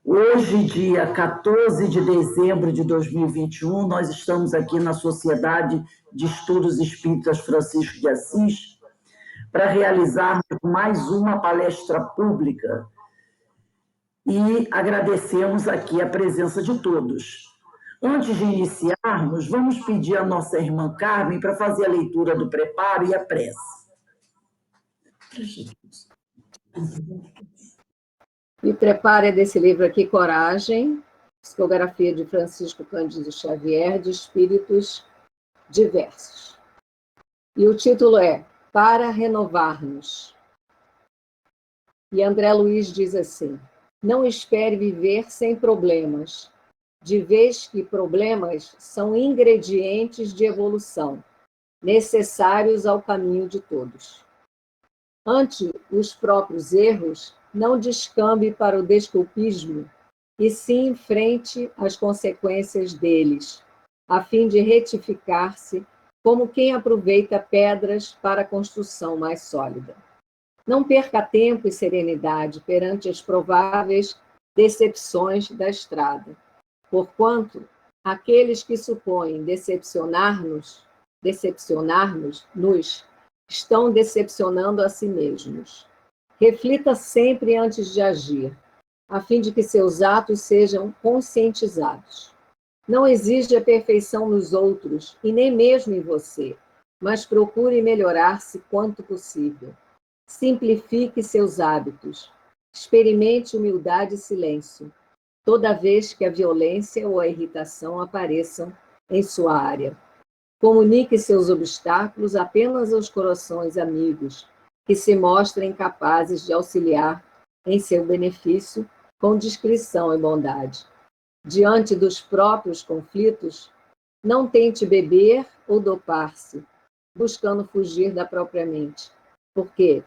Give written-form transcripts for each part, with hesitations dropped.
Hoje, dia 14 de dezembro de 2021, nós estamos aqui na Sociedade de Estudos Espíritas Francisco de Assis para realizar mais uma palestra pública e agradecemos aqui a presença de todos. Antes de iniciarmos, vamos pedir à nossa irmã Carmen para fazer a leitura do preparo e a prece. Me prepare desse livro aqui, Coragem, psicografia de Francisco Cândido Xavier, de Espíritos Diversos. E o título é Para Renovar-nos. E André Luiz diz assim: não espere viver sem problemas, de vez que problemas são ingredientes de evolução, necessários ao caminho de todos. Ante os próprios erros, não descambe para o desculpismo, e sim enfrente as consequências deles, a fim de retificar-se como quem aproveita pedras para a construção mais sólida. Não perca tempo e serenidade perante as prováveis decepções da estrada, porquanto aqueles que supõem decepcionar-nos estão decepcionando a si mesmos. Reflita sempre antes de agir, a fim de que seus atos sejam conscientizados. Não exija a perfeição nos outros e nem mesmo em você, mas procure melhorar-se quanto possível. Simplifique seus hábitos. Experimente humildade e silêncio, toda vez que a violência ou a irritação apareçam em sua área. Comunique seus obstáculos apenas aos corações amigos, que se mostrem capazes de auxiliar em seu benefício com discrição e bondade. Diante dos próprios conflitos, não tente beber ou dopar-se, buscando fugir da própria mente, porque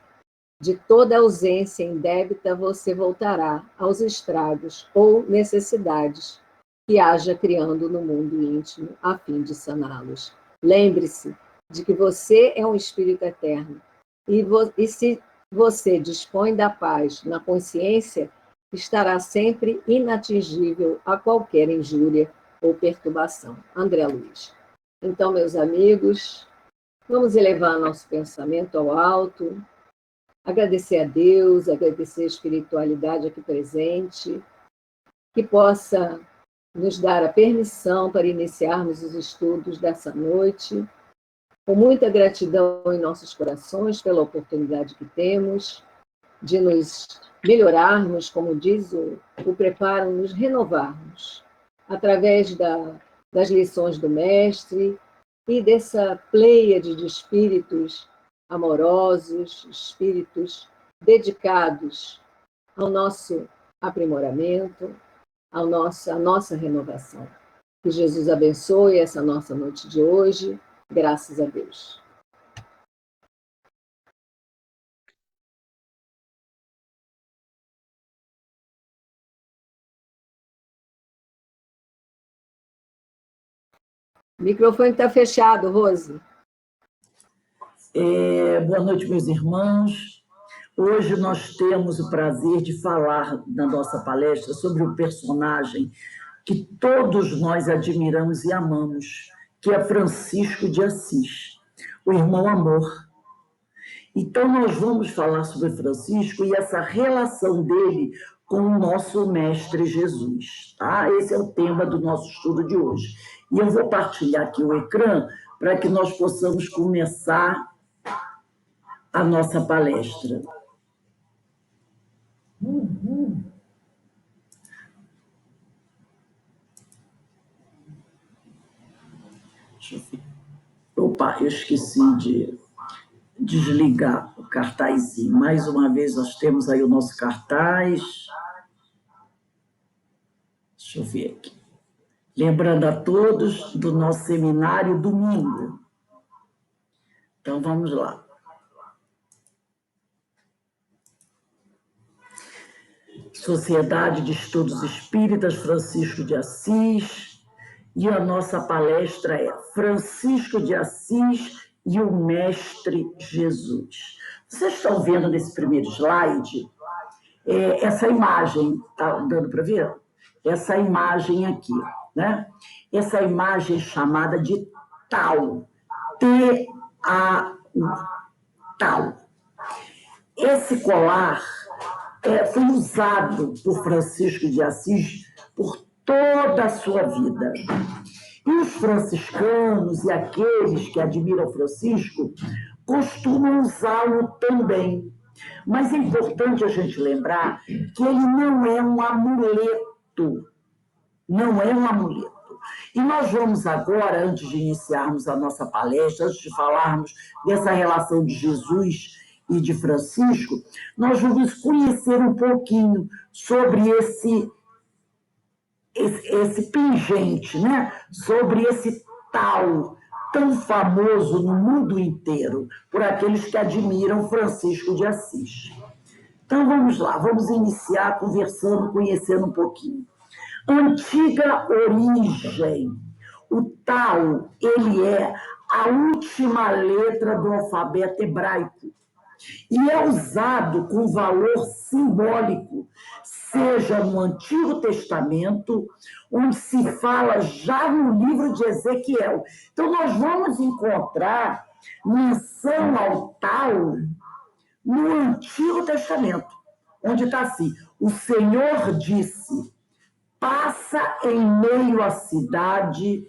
de toda ausência indébita você voltará aos estragos ou necessidades que haja criando no mundo íntimo a fim de saná-los. Lembre-se de que você é um espírito eterno e se você dispõe da paz na consciência, estará sempre inatingível a qualquer injúria ou perturbação. André Luiz. Então, meus amigos, vamos elevar nosso pensamento ao alto, agradecer a Deus, agradecer a espiritualidade aqui presente, que possa nos dar a permissão para iniciarmos os estudos dessa noite, com muita gratidão em nossos corações pela oportunidade que temos de nos melhorarmos, como diz o preparo, nos renovarmos, através das lições do Mestre e dessa pleiade de espíritos amorosos, espíritos dedicados ao nosso aprimoramento, à nossa renovação. Que Jesus abençoe essa nossa noite de hoje, graças a Deus. O microfone está fechado, Rose. Boa noite, meus irmãos. Hoje nós temos o prazer de falar na nossa palestra sobre um personagem que todos nós admiramos e amamos, que é Francisco de Assis, o irmão Amor. Então, nós vamos falar sobre Francisco e essa relação dele com o nosso Mestre Jesus. Tá? Esse é o tema do nosso estudo de hoje. E eu vou partilhar aqui o ecrã para que nós possamos começar a nossa palestra. Deixa eu ver. Opa, eu esqueci de desligar o cartazinho. Mais uma vez, nós temos aí o nosso cartaz. Deixa eu ver aqui. Lembrando a todos do nosso seminário domingo. Então, vamos lá. Sociedade de Estudos Espíritas Francisco de Assis. E a nossa palestra é Francisco de Assis e o Mestre Jesus. Vocês estão vendo nesse primeiro slide essa imagem, está dando para ver? Essa imagem aqui, né? Essa imagem chamada de Tau, T-A-U, Tau. Esse colar foi usado por Francisco de Assis por toda a sua vida. E os franciscanos e aqueles que admiram Francisco costumam usá-lo também. Mas é importante a gente lembrar que ele não é um amuleto. Não é um amuleto. E nós vamos agora, antes de iniciarmos a nossa palestra, antes de falarmos dessa relação de Jesus e de Francisco, nós vamos conhecer um pouquinho sobre esse pingente, né? Sobre esse tal tão famoso no mundo inteiro, por aqueles que admiram Francisco de Assis. Então vamos lá, vamos iniciar conversando, conhecendo um pouquinho. Antiga origem. O tal, ele é a última letra do alfabeto hebraico e é usado com valor simbólico, seja no Antigo Testamento, onde se fala já no livro de Ezequiel. Então, nós vamos encontrar menção ao tal no Antigo Testamento, onde está assim: o Senhor disse, passa em meio à cidade,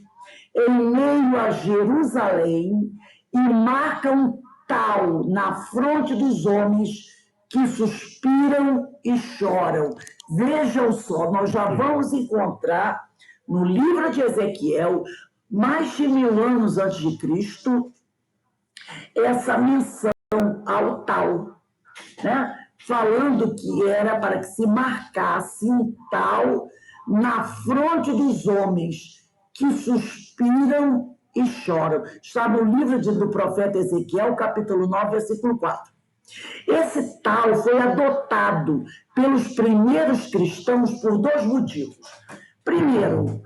em meio a Jerusalém, e marca um tal na fronte dos homens que suspiram e choram. Vejam só, nós já vamos encontrar no livro de Ezequiel, mais de 1000 anos antes de Cristo, essa menção ao tal, né? Falando que era para que se marcasse um tal na fronte dos homens que suspiram e choram. Está no livro do profeta Ezequiel, capítulo 9, versículo 4. Esse tal foi adotado pelos primeiros cristãos por 2 motivos. Primeiro,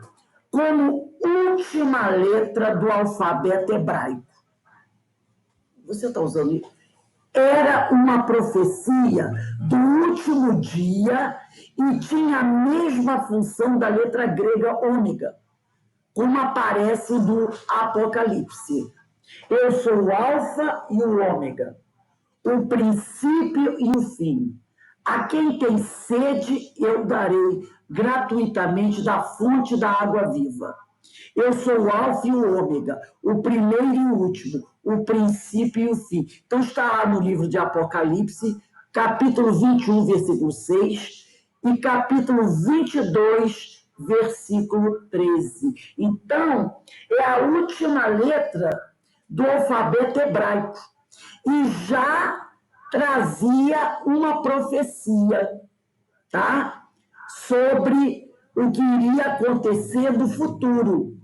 como última letra do alfabeto hebraico. Você está usando isso? Era uma profecia do último dia e tinha a mesma função da letra grega ômega, como aparece no Apocalipse. Eu sou o alfa e o ômega, o princípio e o fim. A quem tem sede, eu darei gratuitamente da fonte da água viva. Eu sou o alfa e o ômega, o primeiro e o último, o princípio e o fim. Então está lá no livro de Apocalipse, capítulo 21, versículo 6, e capítulo 22, versículo 13. Então, é a última letra do alfabeto hebraico. E já trazia uma profecia, tá? Sobre o que iria acontecer no futuro,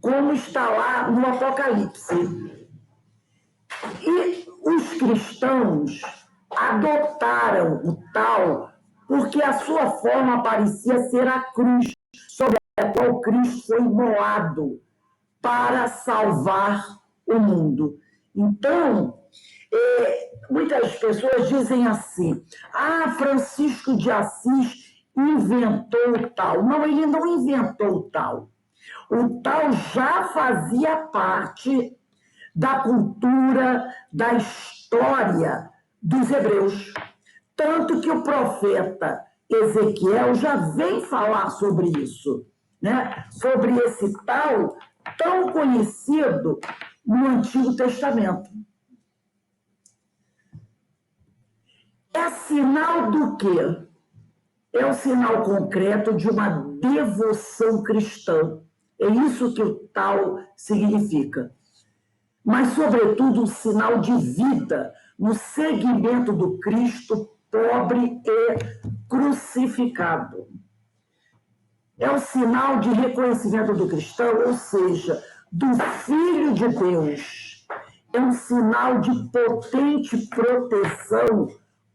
como está lá no Apocalipse. E os cristãos adotaram o tal porque a sua forma parecia ser a cruz, sobre a qual Cristo foi imolado para salvar o mundo. Então, muitas pessoas dizem assim: Francisco de Assis inventou o tal. Não, ele não inventou o tal. O tal já fazia parte da cultura, da história dos hebreus. Tanto que o profeta Ezequiel já vem falar sobre isso, né? Sobre esse tal tão conhecido no Antigo Testamento. É sinal do quê? É um sinal concreto de uma devoção cristã. É isso que o tal significa. Mas, sobretudo, um sinal de vida no seguimento do Cristo pobre e crucificado. É um sinal de reconhecimento do cristão, ou seja, do Filho de Deus. É um sinal de potente proteção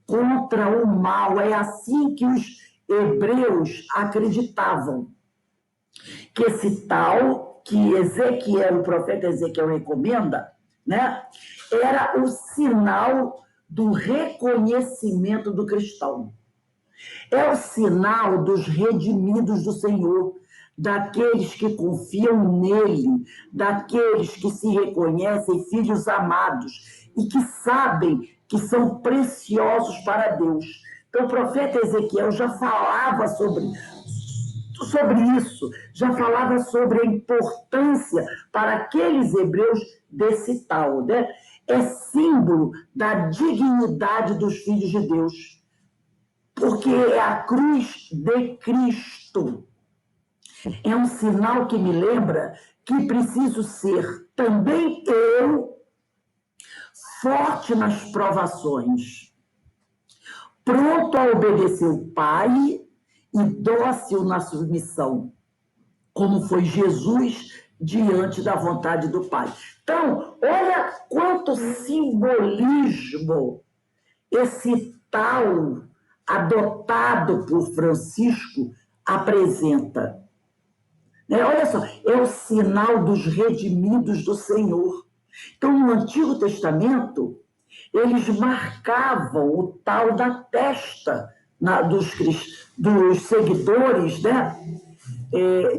contra o mal. É assim que os hebreus acreditavam. Que esse tal, que Ezequiel, o profeta Ezequiel recomenda, né, era o sinal do reconhecimento do cristão. É o sinal dos redimidos do Senhor, daqueles que confiam nele, daqueles que se reconhecem filhos amados e que sabem que são preciosos para Deus. Então, o profeta Ezequiel já falava sobre isso, já falava sobre a importância para aqueles hebreus desse tal, né? É símbolo da dignidade dos filhos de Deus, porque é a cruz de Cristo. É um sinal que me lembra que preciso ser também eu forte nas provações, pronto a obedecer o Pai e dócil na submissão, como foi Jesus diante da vontade do Pai. Então, olha quanto simbolismo esse tal adotado por Francisco apresenta. Olha só, é o sinal dos redimidos do Senhor. Então, no Antigo Testamento, eles marcavam o tal da testa dos seguidores, né,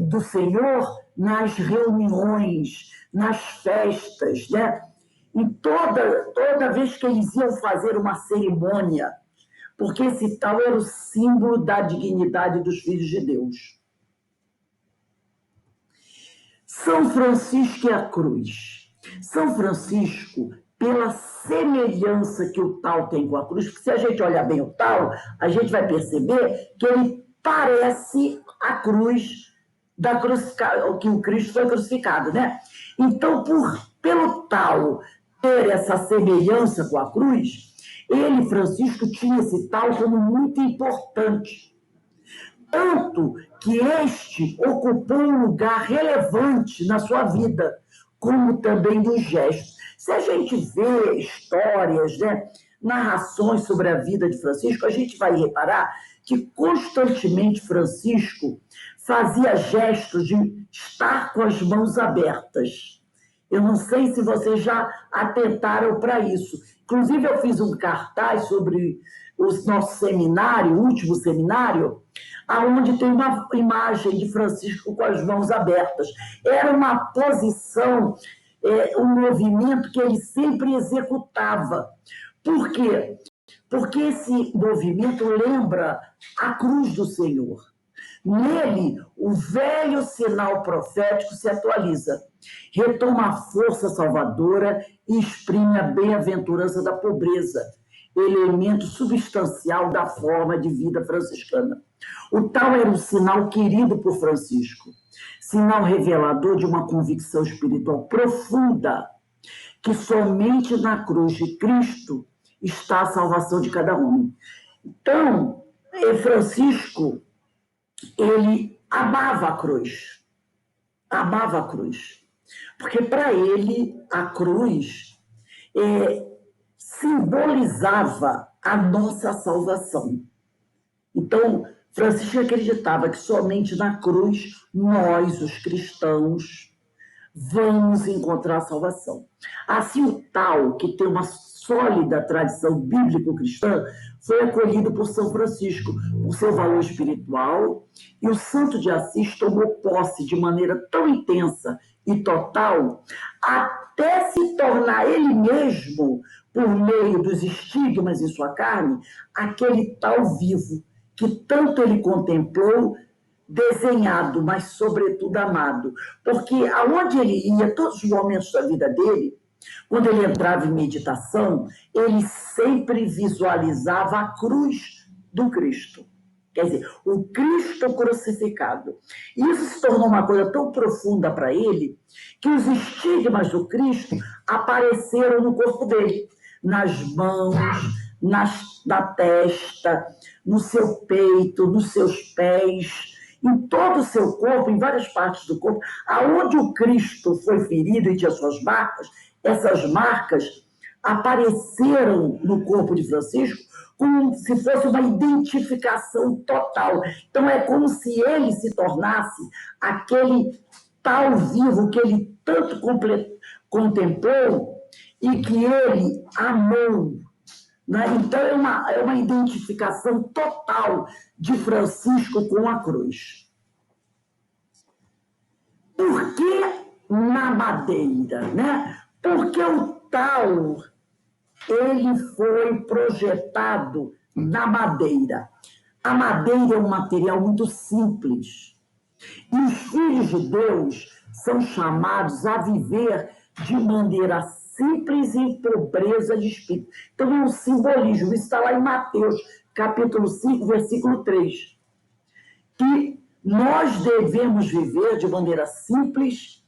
do Senhor nas reuniões, nas festas, né? E toda vez que eles iam fazer uma cerimônia, porque esse tal era o símbolo da dignidade dos filhos de Deus. São Francisco e a cruz. São Francisco, pela semelhança que o tal tem com a cruz, porque se a gente olhar bem o tal, a gente vai perceber que ele parece a cruz que o Cristo foi crucificado, né? Então, pelo tal ter essa semelhança com a cruz, ele, Francisco, tinha esse tal como muito importante. Tanto que este ocupou um lugar relevante na sua vida, como também nos gestos. Se a gente vê histórias, né, narrações sobre a vida de Francisco, a gente vai reparar que constantemente Francisco fazia gestos de estar com as mãos abertas. Eu não sei se vocês já atentaram para isso. Inclusive, eu fiz um cartaz sobre o nosso seminário, o último seminário, onde tem uma imagem de Francisco com as mãos abertas. Era uma posição, um movimento que ele sempre executava. Por quê? Porque esse movimento lembra a cruz do Senhor. Nele, o velho sinal profético se atualiza, retoma a força salvadora e exprime a bem-aventurança da pobreza, elemento substancial da forma de vida franciscana. O tal era um sinal querido por Francisco, sinal revelador de uma convicção espiritual profunda, que somente na cruz de Cristo está a salvação de cada homem. Então, Francisco, ele amava a cruz, porque para ele a cruz simbolizava a nossa salvação. Então, Francisco acreditava que somente na cruz nós, os cristãos, vamos encontrar a salvação. Assim, o tal, que tem uma sólida tradição bíblico-cristã, foi acolhido por São Francisco, por seu valor espiritual, e o Santo de Assis tomou posse de maneira tão intensa e total, até se tornar ele mesmo, por meio dos estigmas em sua carne, aquele tal vivo, que tanto ele contemplou, desenhado, mas sobretudo amado. Porque aonde ele ia, todos os momentos da vida dele, quando ele entrava em meditação, ele sempre visualizava a cruz do Cristo. Quer dizer, o Cristo crucificado. E isso se tornou uma coisa tão profunda para ele, que os estigmas do Cristo apareceram no corpo dele, nas mãos, na testa, no seu peito, nos seus pés, em todo o seu corpo, em várias partes do corpo. Aonde o Cristo foi ferido e tinha suas marcas, essas marcas apareceram no corpo de Francisco como se fosse uma identificação total. Então, é como se ele se tornasse aquele tal vivo que ele tanto contemplou e que ele amou né? Então, é uma identificação total de Francisco com a cruz. Por que na madeira, né? Porque o tal, ele foi projetado na madeira. A madeira é um material muito simples. E os filhos de Deus são chamados a viver de maneira simples e em pobreza de espírito. Então, é um simbolismo. Isso está lá em Mateus, capítulo 5, versículo 3. Que nós devemos viver de maneira simples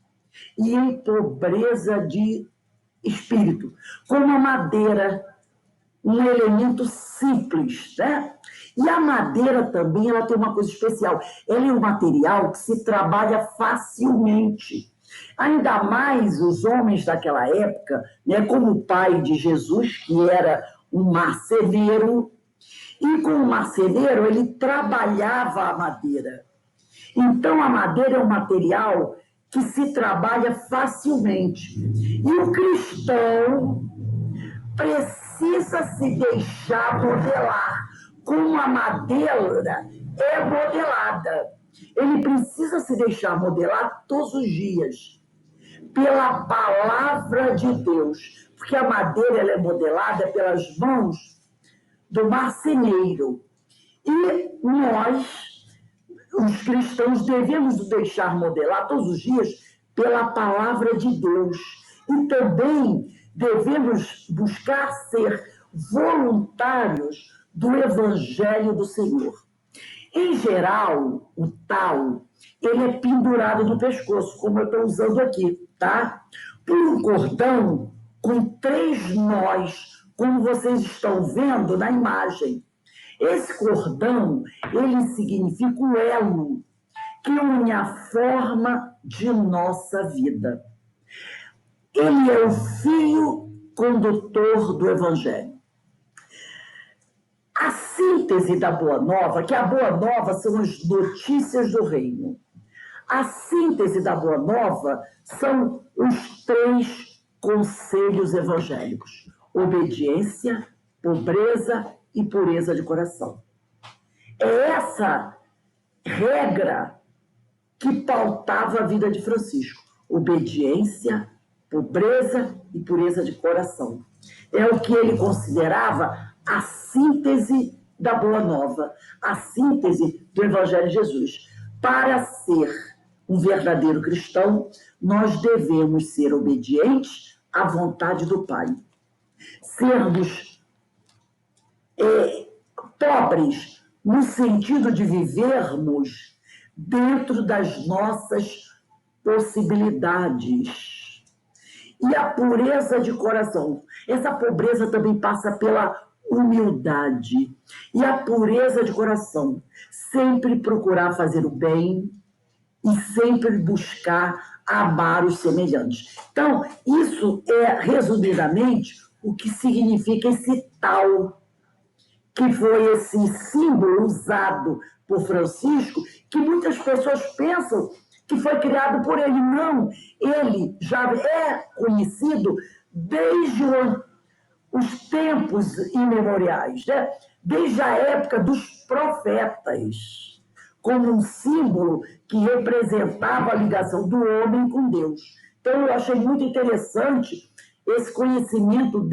e em pobreza de espírito. Como a madeira, um elemento simples, né? E a madeira também, ela tem uma coisa especial. Ela é um material que se trabalha facilmente. Ainda mais os homens daquela época, né, como o pai de Jesus, que era um marceneiro, e com o marceneiro ele trabalhava a madeira. Então, a madeira é um material que se trabalha facilmente. E o cristão precisa se deixar modelar, como a madeira é modelada. Ele precisa se deixar modelar todos os dias, pela palavra de Deus, porque a madeira ela é modelada pelas mãos do marceneiro. E nós, os cristãos, devemos nos deixar modelar todos os dias pela palavra de Deus. E também devemos buscar ser voluntários do Evangelho do Senhor. Em geral, o tal, ele é pendurado no pescoço, como eu estou usando aqui, tá? Por um cordão com 3 nós, como vocês estão vendo na imagem. Esse cordão, ele significa o elo que une a forma de nossa vida. Ele é o fio condutor do Evangelho. A síntese da Boa Nova, que a Boa Nova são as notícias do reino. A síntese da Boa Nova são os 3 conselhos evangélicos: obediência, pobreza e pureza de coração. É essa regra que pautava a vida de Francisco: obediência, pobreza e pureza de coração. É o que ele considerava a síntese da Boa Nova, a síntese do Evangelho de Jesus. Para ser um verdadeiro cristão, nós devemos ser obedientes à vontade do Pai. Sermos pobres no sentido de vivermos dentro das nossas possibilidades. E a pureza de coração. Essa pobreza também passa pela humildade. E a pureza de coração. Sempre procurar fazer o bem e sempre buscar amar os semelhantes. Então, isso é, resumidamente, o que significa esse tal, que foi esse símbolo usado por Francisco, que muitas pessoas pensam que foi criado por ele. Não, ele já é conhecido desde os tempos imemoriais, né? Desde a época dos profetas, como um símbolo que representava a ligação do homem com Deus. Então, eu achei muito interessante esse conhecimento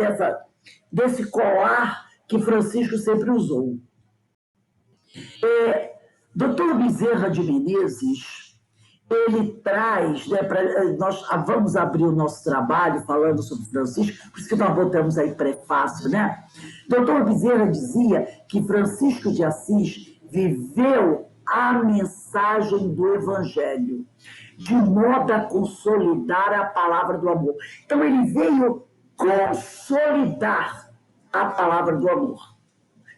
desse colar que Francisco sempre usou. Dr. Bezerra de Menezes, ele traz, né, nós vamos abrir o nosso trabalho falando sobre Francisco, por isso que nós botamos aí prefácio, né? Dr. Bezerra dizia que Francisco de Assis viveu a mensagem do Evangelho, de modo a consolidar a palavra do amor. Então, ele veio consolidar a palavra do amor.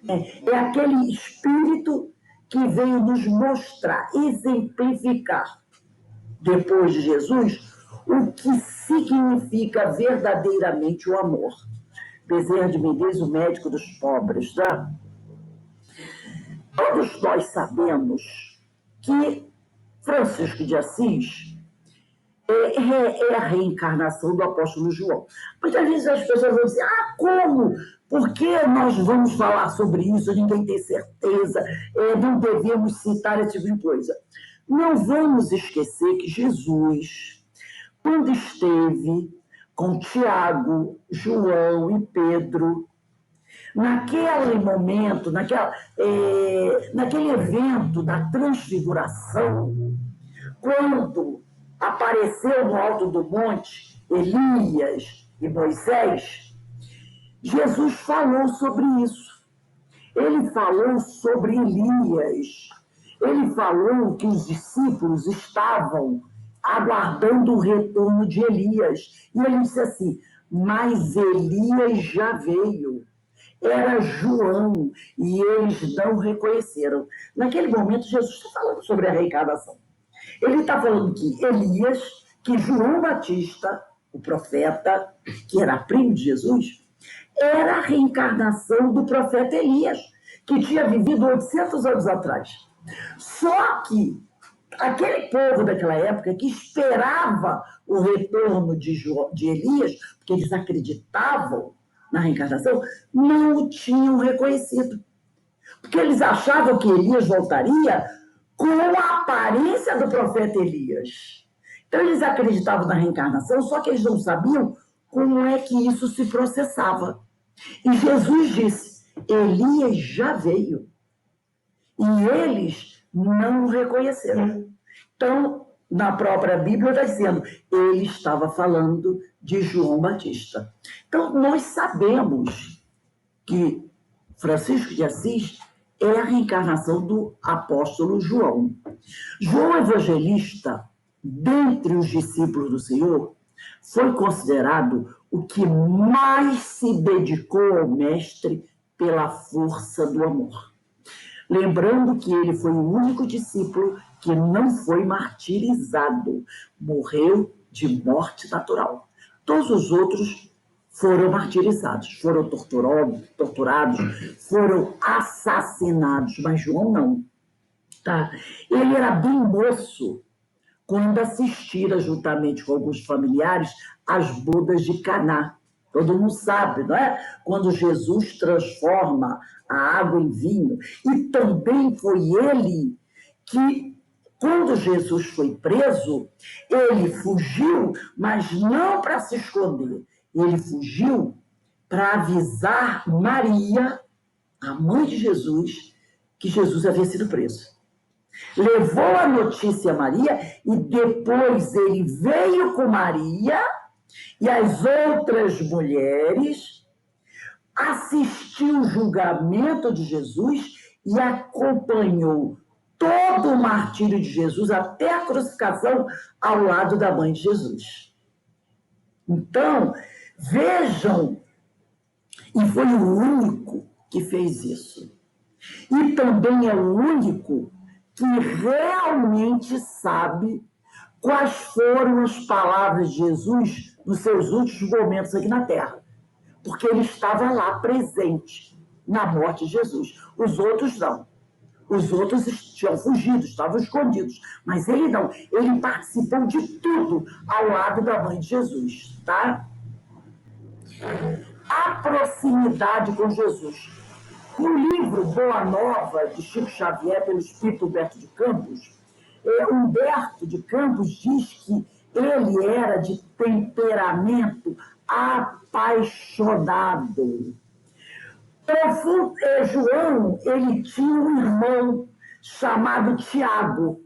É aquele espírito que veio nos mostrar, exemplificar, depois de Jesus, o que significa verdadeiramente o amor. Bezerra de Menezes, o médico dos pobres, tá? Todos nós sabemos que Francisco de Assis é a reencarnação do apóstolo João. Muitas vezes as pessoas vão dizer, como Por que nós vamos falar sobre isso? Ninguém tem certeza, não devemos citar esse tipo de coisa. Não vamos esquecer que Jesus, quando esteve com Tiago, João e Pedro, naquele momento, naquele evento da transfiguração, quando apareceu no alto do monte Elias e Moisés, Jesus falou sobre isso. Ele falou sobre Elias. Ele falou que os discípulos estavam aguardando o retorno de Elias. E ele disse assim, mas Elias já veio. Era João, e eles não reconheceram. Naquele momento, Jesus está falando sobre a reencarnação. Ele está falando que Elias, que João Batista, o profeta, que era primo de Jesus, era a reencarnação do profeta Elias, que tinha vivido 800 anos atrás. Só que aquele povo daquela época que esperava o retorno de Elias, porque eles acreditavam na reencarnação, não o tinham reconhecido. Porque eles achavam que Elias voltaria com a aparência do profeta Elias. Então, eles acreditavam na reencarnação, só que eles não sabiam como é que isso se processava. E Jesus disse, Elias já veio. E eles não o reconheceram. Então, na própria Bíblia está dizendo, ele estava falando de João Batista. Então, nós sabemos que Francisco de Assis é a reencarnação do apóstolo João. João Evangelista, dentre os discípulos do Senhor, foi considerado o que mais se dedicou ao Mestre pela força do amor. Lembrando que ele foi o único discípulo que não foi martirizado, morreu de morte natural. Todos os outros foram martirizados, foram torturados, foram assassinados, mas João não. Tá? Ele era bem moço quando assistira, juntamente com alguns familiares, às bodas de Caná. Todo mundo sabe, não é? Quando Jesus transforma a água em vinho. E também foi ele que, quando Jesus foi preso, ele fugiu, mas não para se esconder. Ele fugiu para avisar Maria, a mãe de Jesus, que Jesus havia sido preso. Levou a notícia a Maria e depois ele veio com Maria e as outras mulheres, assistiu o julgamento de Jesus e acompanhou todo o martírio de Jesus até a crucificação ao lado da mãe de Jesus. Então, vejam, e foi o único que fez isso. E também é o único que realmente sabe quais foram as palavras de Jesus nos seus últimos momentos aqui na Terra. Porque ele estava lá presente na morte de Jesus. Os outros não. Os outros tinham fugido, estavam escondidos. Mas ele não. Ele participou de tudo ao lado da mãe de Jesus. Tá? A proximidade com Jesus. No livro Boa Nova, de Chico Xavier, pelo espírito Humberto de Campos, Humberto de Campos diz que ele era de temperamento apaixonado. João, ele tinha um irmão chamado Tiago,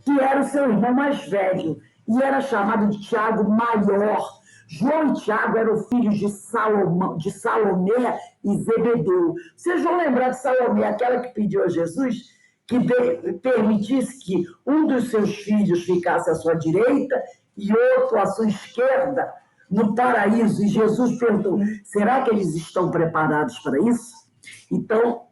que era o seu irmão mais velho, e era chamado de Tiago Maior. João e Tiago eram filhos de Salomé e Zebedeu. Vocês vão lembrar de Salomé, aquela que pediu a Jesus que permitisse que um dos seus filhos ficasse à sua direita e outro à sua esquerda no paraíso. E Jesus perguntou, será que eles estão preparados para isso? Então,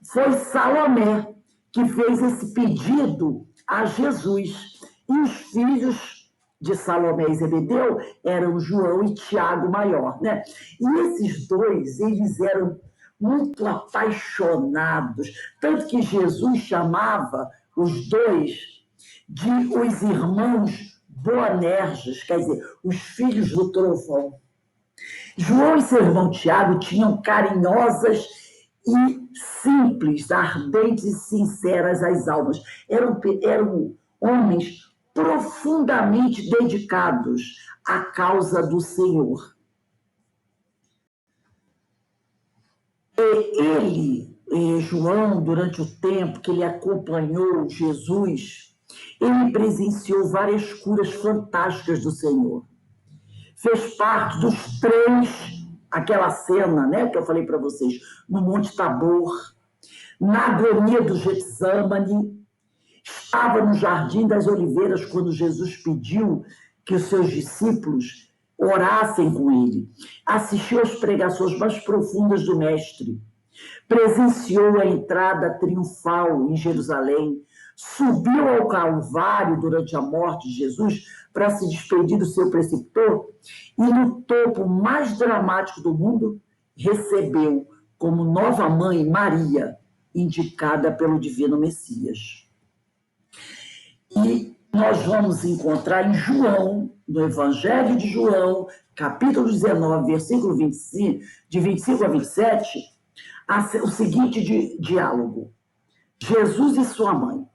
foi Salomé que fez esse pedido a Jesus. E os filhos de Salomé e Zebedeu eram João e Tiago Maior, né? E esses dois, eles eram muito apaixonados, tanto que Jesus chamava os dois de os irmãos Boanerges, quer dizer, os filhos do trovão. João e seu irmão Tiago tinham carinhosas e simples, ardentes e sinceras as almas. Eram homens profundamente dedicados à causa do Senhor. João, durante o tempo que ele acompanhou Jesus, ele presenciou várias curas fantásticas do Senhor. Fez parte dos 3, aquela cena, né, que eu falei para vocês, no Monte Tabor, na agonia do Getsêmani, estava no Jardim das Oliveiras quando Jesus pediu que os seus discípulos orassem com ele. Assistiu às pregações mais profundas do Mestre. Presenciou a entrada triunfal em Jerusalém. Subiu ao Calvário durante a morte de Jesus para se despedir do seu preceptor. E no topo mais dramático do mundo, recebeu como nova mãe Maria, indicada pelo Divino Messias. E nós vamos encontrar em João, no Evangelho de João, capítulo 19, versículo 25, de 25 a 27, o seguinte diálogo. Jesus e sua mãe.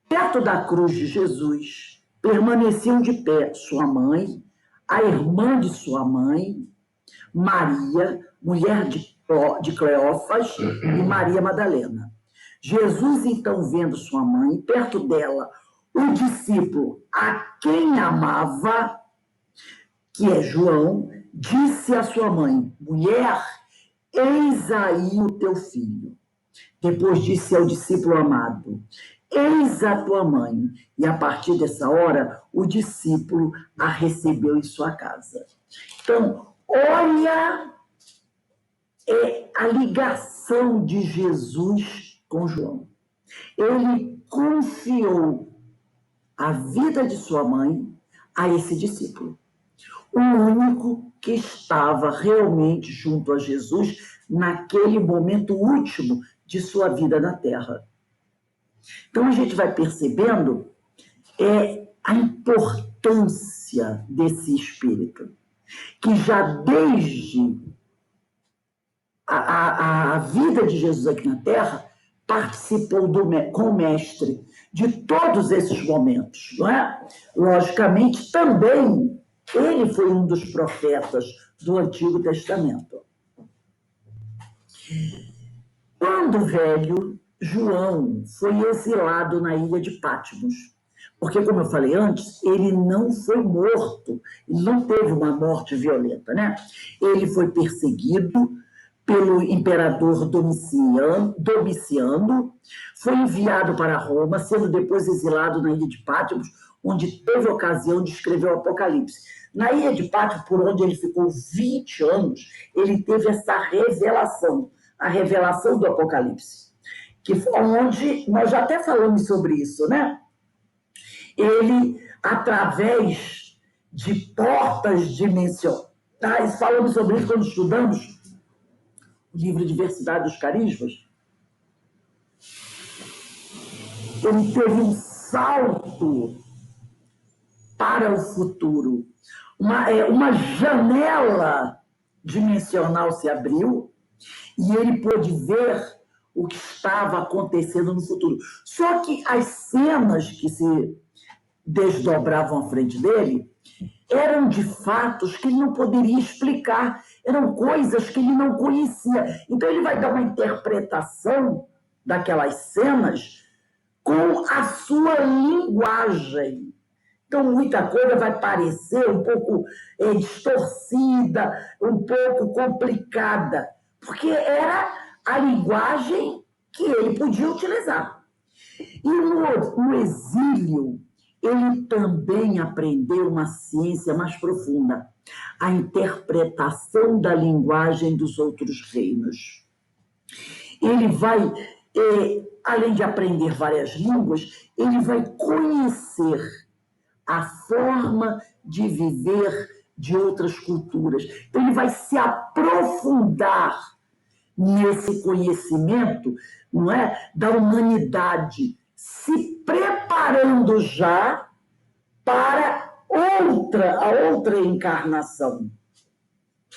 Perto da cruz de Jesus, permaneciam de pé sua mãe, a irmã de sua mãe, Maria, mulher de Cleófas, e Maria Madalena. Jesus, então, vendo sua mãe, perto dela, o discípulo a quem amava, que é João, disse à sua mãe: mulher, eis aí o teu filho. Depois disse ao discípulo amado: eis a tua mãe. E a partir dessa hora, o discípulo a recebeu em sua casa. Então, olha a ligação de Jesus com João. Ele confiou a vida de sua mãe a esse discípulo. O único que estava realmente junto a Jesus naquele momento último de sua vida na Terra. Então a gente vai percebendo a importância desse espírito, que já desde a vida de Jesus aqui na Terra participou com o Mestre de todos esses momentos, não é? Logicamente, também ele foi um dos profetas do Antigo Testamento. Quando velho, João foi exilado na ilha de Patmos, porque, como eu falei antes, ele não foi morto, ele não teve uma morte violenta, né? Ele foi perseguido pelo imperador Domiciano, foi enviado para Roma, sendo depois exilado na ilha de Patmos, onde teve a ocasião de escrever o Apocalipse. Na ilha de Patmos, por onde ele ficou 20 anos, ele teve essa revelação, a revelação do Apocalipse, que foi onde nós já até falamos sobre isso, né? Ele, através de portas dimensionais, falamos sobre isso quando estudamos o livro Diversidade dos Carismas, ele teve um salto para o futuro. Uma janela dimensional se abriu e ele pôde ver o que estava acontecendo no futuro. Só que as cenas que se desdobravam à frente dele eram de fatos que ele não poderia explicar, eram coisas que ele não conhecia. Então ele vai dar uma interpretação daquelas cenas com a sua linguagem. Então muita coisa vai parecer um pouco distorcida, um pouco complicada, porque era a linguagem que ele podia utilizar. E no exílio, ele também aprendeu uma ciência mais profunda, a interpretação da linguagem dos outros reinos. Ele vai, além de aprender várias línguas, ele vai conhecer a forma de viver de outras culturas. Então, ele vai se aprofundar nesse conhecimento, não é, da humanidade, se preparando já para a outra encarnação.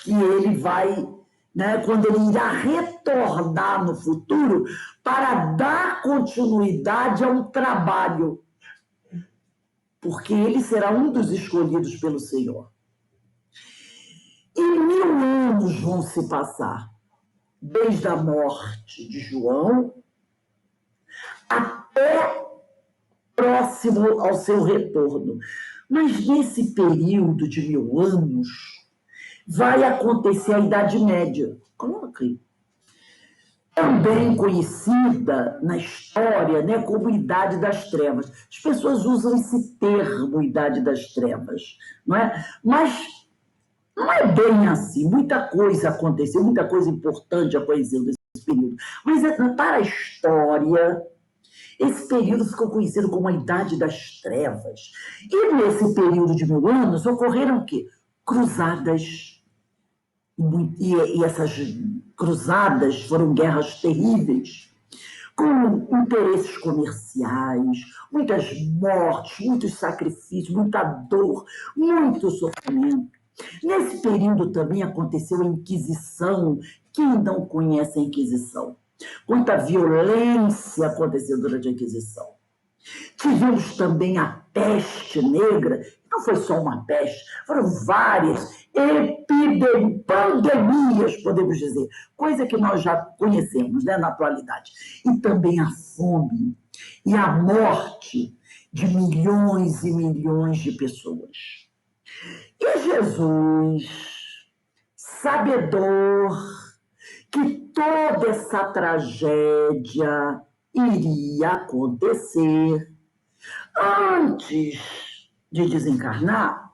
que ele vai, né, quando ele irá retornar no futuro para dar continuidade a um trabalho, porque ele será um dos escolhidos pelo Senhor. E 1000 anos vão se passar, desde a morte de João até próximo ao seu retorno. Mas nesse período de 1000 anos, vai acontecer a Idade Média. Coloca aí. Também conhecida na história, né, como Idade das Trevas. As pessoas usam esse termo, Idade das Trevas, não é? Mas não é bem assim. Muita coisa aconteceu, muita coisa importante aconteceu nesse período. Mas para a história, esse período ficou conhecido como a Idade das Trevas. E nesse período de 1000 anos ocorreram o quê? Cruzadas. E essas cruzadas foram guerras terríveis, com interesses comerciais, muitas mortes, muitos sacrifícios, muita dor, muito sofrimento. Nesse período também aconteceu a Inquisição. Quem não conhece a Inquisição? Quanta violência aconteceu durante a Inquisição. Tivemos também a peste negra. Não foi só uma peste, foram várias pandemias, podemos dizer, coisa que nós já conhecemos, né, na atualidade. E também a fome e a morte de milhões e milhões de pessoas. E Jesus, sabedor que toda essa tragédia iria acontecer, antes de desencarnar,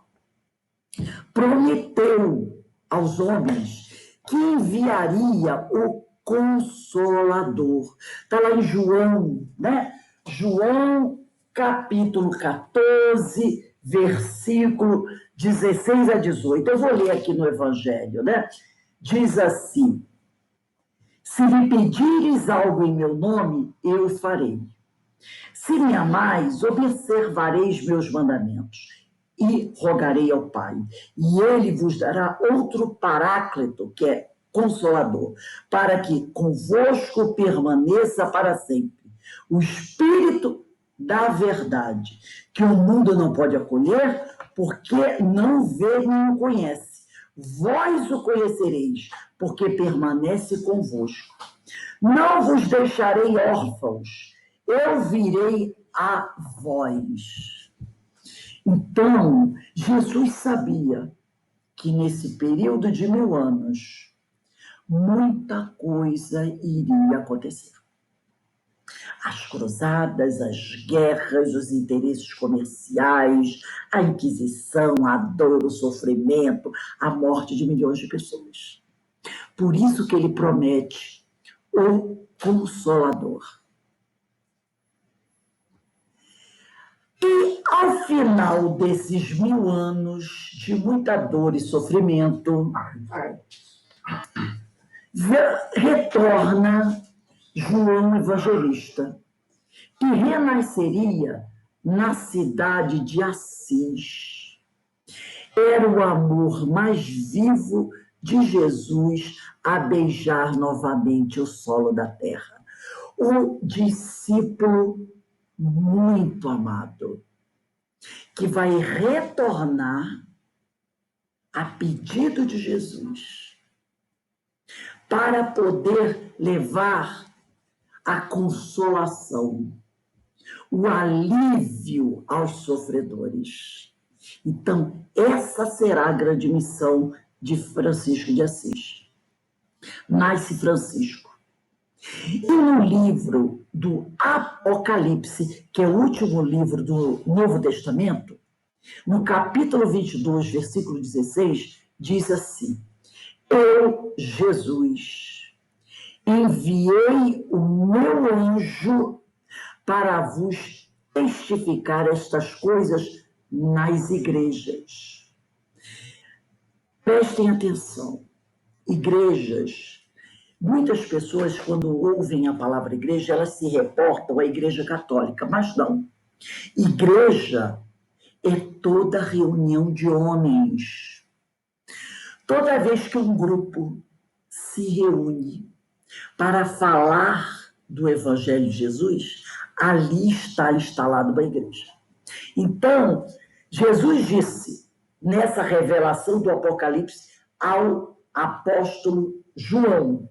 prometeu aos homens que enviaria o Consolador. Está lá em João, né? João, capítulo 14, versículo 16 a 18. Eu vou ler aqui no Evangelho, né? Diz assim: se me pedires algo em meu nome, eu farei. Se me amais, observareis meus mandamentos. E rogarei ao Pai, e ele vos dará outro Paráclito, que é Consolador, para que convosco permaneça para sempre. O Espírito da verdade, que o mundo não pode acolher, porque não vê nem o conhece. Vós o conhecereis, porque permanece convosco. Não vos deixarei órfãos, eu virei a vós. Então, Jesus sabia que nesse período de 1000 anos, muita coisa iria acontecer. As cruzadas, as guerras, os interesses comerciais, a Inquisição, a dor, o sofrimento, a morte de milhões de pessoas. Por isso que ele promete o Consolador. E ao final desses 1000 anos de muita dor e sofrimento, retorna João Evangelista, que renasceria na cidade de Assis. Era o amor mais vivo de Jesus a beijar novamente o solo da terra. O discípulo muito amado, que vai retornar a pedido de Jesus para poder levar a consolação, o alívio aos sofredores. Então, essa será a grande missão de Francisco de Assis. Nasce Francisco. E no livro do Apocalipse, que é o último livro do Novo Testamento, no capítulo 22, versículo 16, diz assim: eu, Jesus, enviei o meu anjo para vos testificar estas coisas nas igrejas. Prestem atenção, igrejas. Muitas pessoas, quando ouvem a palavra igreja, elas se reportam à Igreja Católica, mas não. Igreja é toda reunião de homens. Toda vez que um grupo se reúne para falar do Evangelho de Jesus, ali está instalada uma igreja. Então, Jesus disse, nessa revelação do Apocalipse, ao apóstolo João: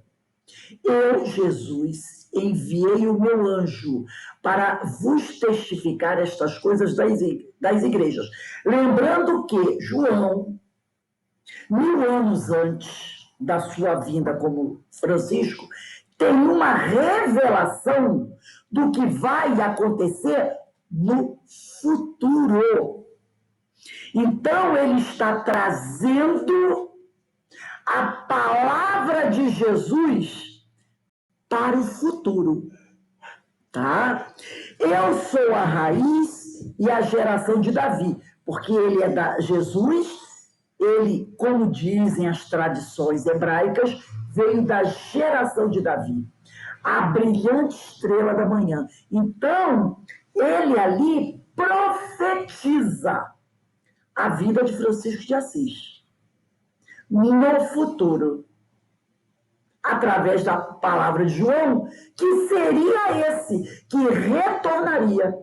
eu, Jesus, enviei o meu anjo para vos testificar estas coisas das igrejas. Lembrando que João, 1000 anos antes da sua vinda como Francisco, tem uma revelação do que vai acontecer no futuro. Então, ele está trazendo a palavra de Jesus para o futuro, tá? Eu sou a raiz e a geração de Davi, porque ele é da Jesus, ele, como dizem as tradições hebraicas, veio da geração de Davi, a brilhante estrela da manhã. Então, ele ali profetiza a vida de Francisco de Assis no futuro, através da palavra de João, que seria esse que retornaria.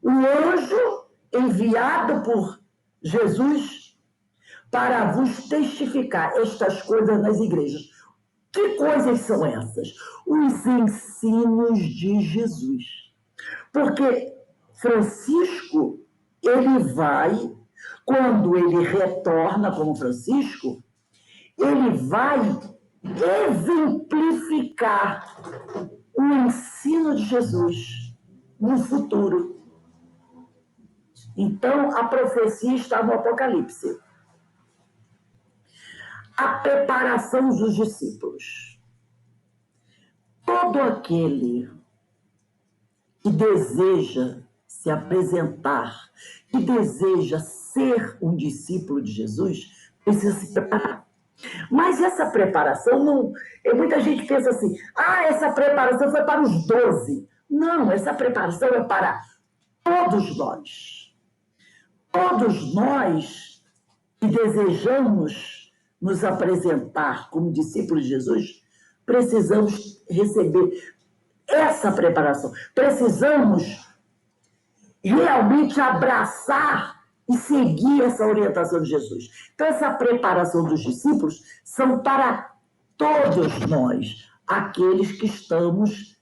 O anjo enviado por Jesus para vos testificar estas coisas nas igrejas. Que coisas são essas? Os ensinos de Jesus. Porque Francisco, ele vai, quando ele retorna como Francisco, ele vai exemplificar o ensino de Jesus no futuro. Então, a profecia está no Apocalipse. A preparação dos discípulos. Todo aquele que deseja se apresentar, que deseja ser um discípulo de Jesus, precisa se preparar. Mas essa preparação não... Muita gente pensa assim, essa preparação foi para os 12. Não, essa preparação é para todos nós. Todos nós que desejamos nos apresentar como discípulos de Jesus, precisamos receber essa preparação. Precisamos realmente abraçar e seguir essa orientação de Jesus. Então, essa preparação dos discípulos são para todos nós, aqueles que estamos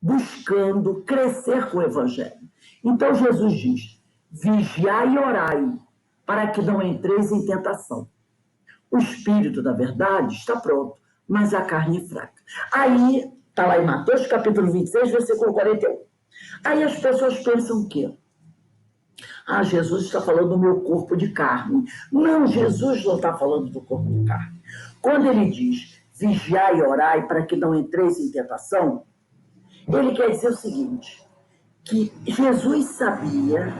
buscando crescer com o Evangelho. Então, Jesus diz, vigiai e orai, para que não entreis em tentação. O Espírito da verdade está pronto, mas a carne é fraca. Aí, está lá em Mateus capítulo 26, versículo 41. Aí as pessoas pensam o quê? Jesus está falando do meu corpo de carne. Não, Jesus não está falando do corpo de carne. Quando ele diz, vigiai e orai para que não entreis em tentação, ele quer dizer o seguinte, que Jesus sabia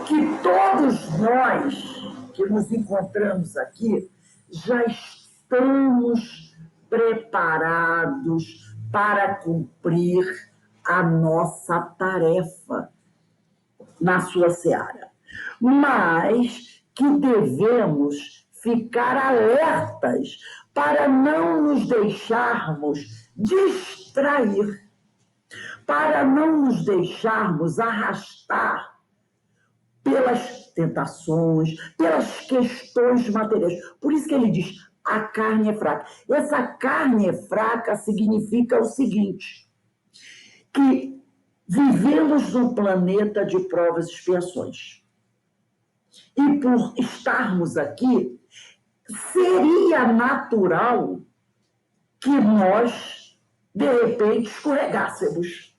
que todos nós que nos encontramos aqui já estamos preparados para cumprir a nossa tarefa na sua seara, mas que devemos ficar alertas para não nos deixarmos distrair, para não nos deixarmos arrastar pelas tentações, pelas questões materiais. Por isso que ele diz, a carne é fraca. Essa carne é fraca significa o seguinte, que vivemos num planeta de provas e expiações. E por estarmos aqui, seria natural que nós, de repente, escorregássemos.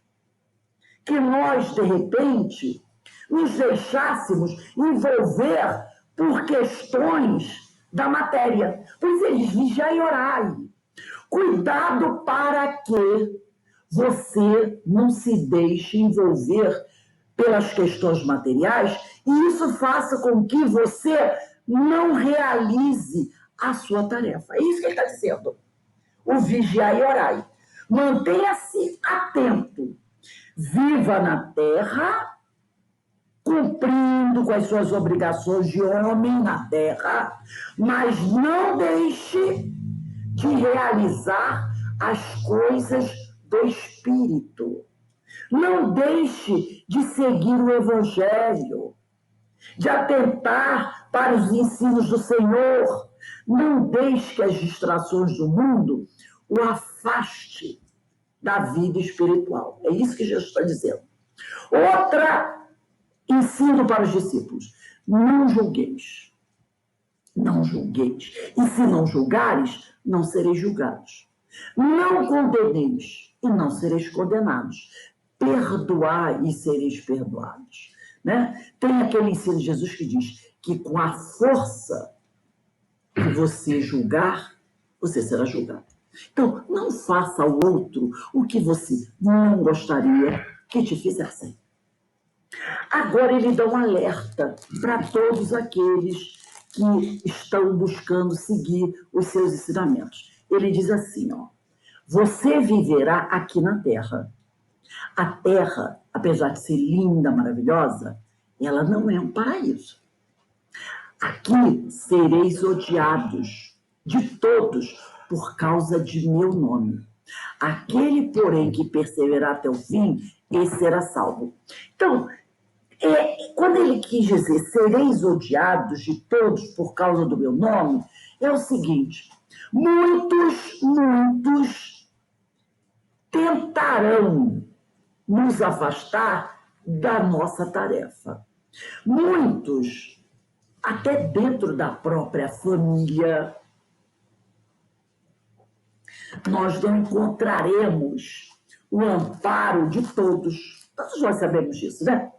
Que nós, de repente, nos deixássemos envolver por questões da matéria. Por isso ele diz, vigiai e orai. Cuidado para que você não se deixe envolver pelas questões materiais e isso faça com que você não realize a sua tarefa. É isso que ele está dizendo. O vigiar e orai. Mantenha-se atento. Viva na terra cumprindo com as suas obrigações de homem na terra, mas não deixe de realizar as coisas do Espírito. Não deixe de seguir o Evangelho, de atentar para os ensinos do Senhor. Não deixe que as distrações do mundo o afaste da vida espiritual. É isso que Jesus está dizendo. Outra ensino para os discípulos: não julgueis. Não julgueis. E se não julgares, não sereis julgados. Não condeneis, e não sereis condenados. Perdoai e sereis perdoados. Né? Tem aquele ensino de Jesus que diz que com a força que você julgar, você será julgado. Então, não faça ao outro o que você não gostaria que te fizessem. Agora ele dá um alerta para todos aqueles que estão buscando seguir os seus ensinamentos. Ele diz assim, ó: você viverá aqui na terra. A terra, apesar de ser linda, maravilhosa, ela não é um paraíso. Aqui sereis odiados de todos por causa de meu nome. Aquele, porém, que perseverar até o fim, esse será salvo. Então, quando ele quis dizer sereis odiados de todos por causa do meu nome, é o seguinte: muitos tentarão nos afastar da nossa tarefa. Muitos, até dentro da própria família, nós não encontraremos o amparo de todos. Todos nós sabemos disso, né?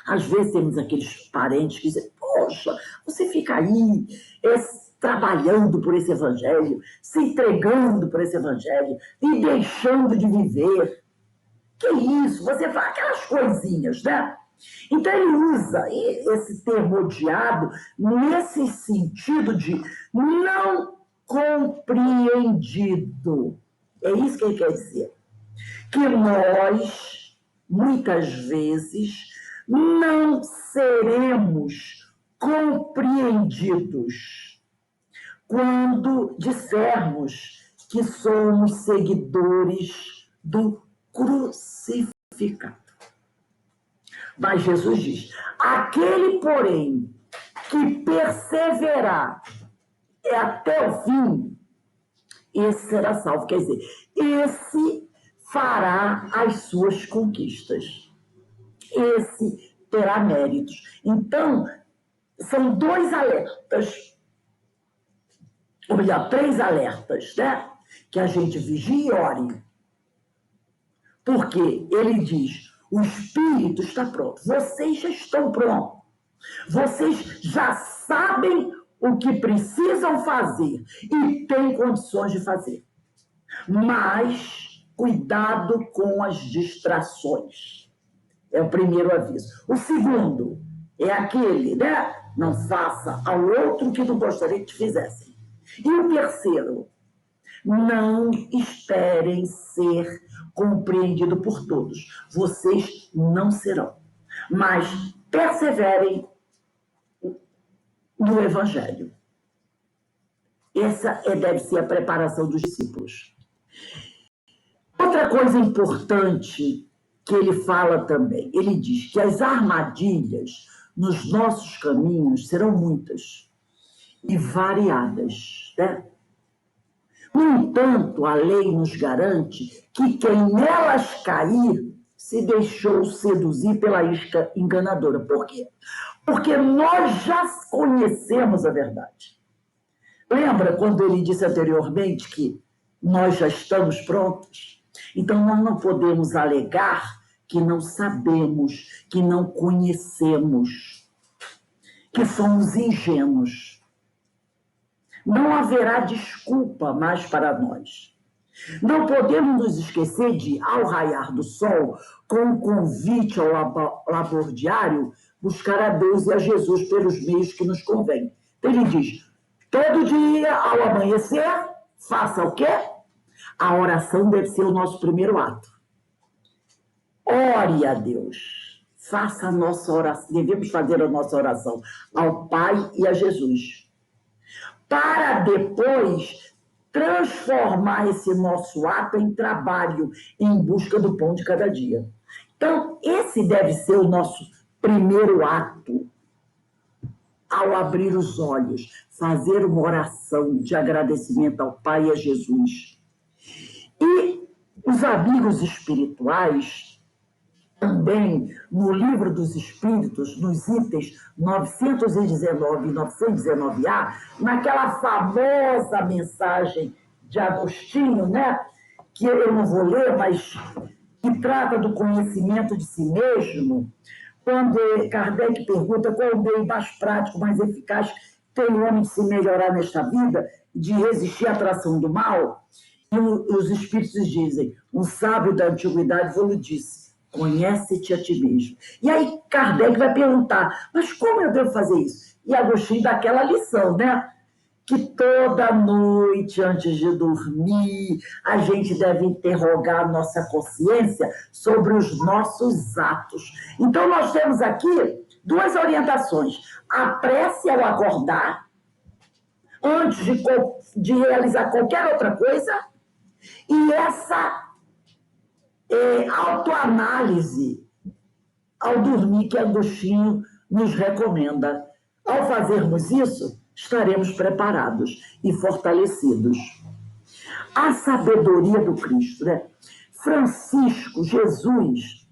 Às vezes temos aqueles parentes que dizem: poxa, você fica aí trabalhando por esse evangelho, se entregando por esse evangelho e deixando de viver. Que isso? Você faz aquelas coisinhas, né? Então ele usa esse termo odiado nesse sentido de não compreendido. É isso que ele quer dizer. Que nós, muitas vezes, não seremos compreendidos quando dissermos que somos seguidores do crucificado. Mas Jesus diz: aquele, porém, que perseverar até o fim, esse será salvo. Quer dizer, esse fará as suas conquistas. Esse terá méritos. Então, são dois alertas, ou melhor, três alertas, né? Que a gente vigie e ore. Porque ele diz: o Espírito está pronto. Vocês já estão prontos. Vocês já sabem o que precisam fazer e têm condições de fazer. Mas cuidado com as distrações. É o primeiro aviso. O segundo é aquele, né? Não faça ao outro o que não gostaria que te fizessem. E o terceiro: não esperem ser compreendido por todos. Vocês não serão. Mas perseverem no Evangelho. Essa deve ser a preparação dos discípulos. Outra coisa importante que ele fala também, ele diz que as armadilhas nos nossos caminhos serão muitas e variadas, né? No entanto, a lei nos garante que quem nelas cair se deixou seduzir pela isca enganadora. Por quê? Porque nós já conhecemos a verdade. Lembra quando ele disse anteriormente que nós já estamos prontos? Então, nós não podemos alegar que não sabemos, que não conhecemos, que somos ingênuos. Não haverá desculpa mais para nós. Não podemos nos esquecer de, ao raiar do sol, com o convite ao labor diário, buscar a Deus e a Jesus pelos meios que nos convém. Então ele diz: todo dia, ao amanhecer, faça o quê? A oração deve ser o nosso primeiro ato. Ore a Deus. faça a nossa oração, devemos fazer a nossa oração ao Pai e a Jesus, para depois transformar esse nosso ato em trabalho, em busca do pão de cada dia. Então, esse deve ser o nosso primeiro ato ao abrir os olhos, fazer uma oração de agradecimento ao Pai e a Jesus. E os amigos espirituais, também no Livro dos Espíritos, nos itens 919 e 919A, naquela famosa mensagem de Agostinho, né? Que eu não vou ler, mas que trata do conhecimento de si mesmo, quando Kardec pergunta qual é o meio mais prático, mais eficaz tem o homem de se melhorar nesta vida, de resistir à atração do mal, e os espíritos dizem, um sábio da antiguidade vos disse, conhece-te a ti mesmo. E aí Kardec vai perguntar, mas como eu devo fazer isso? E Agostinho dá aquela lição, né? Que toda noite, antes de dormir, a gente deve interrogar a nossa consciência sobre os nossos atos. Então, nós temos aqui duas orientações. A prece ao acordar, antes de realizar qualquer outra coisa, e essa autoanálise ao dormir que Agostinho nos recomenda. Ao fazermos isso, estaremos preparados e fortalecidos. A sabedoria do Cristo, né? Francisco, Jesus,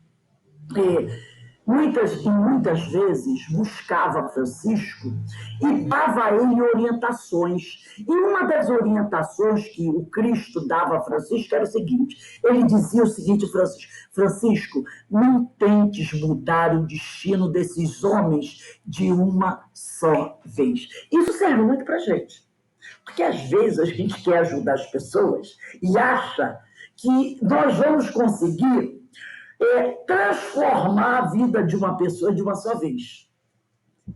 muitas vezes buscava Francisco e dava a ele orientações. E uma das orientações que o Cristo dava a Francisco era o seguinte, ele dizia o seguinte, Francisco, não tentes mudar o destino desses homens de uma só vez. Isso serve muito para a gente, porque às vezes a gente quer ajudar as pessoas e acha que nós vamos conseguir transformar a vida de uma pessoa de uma só vez.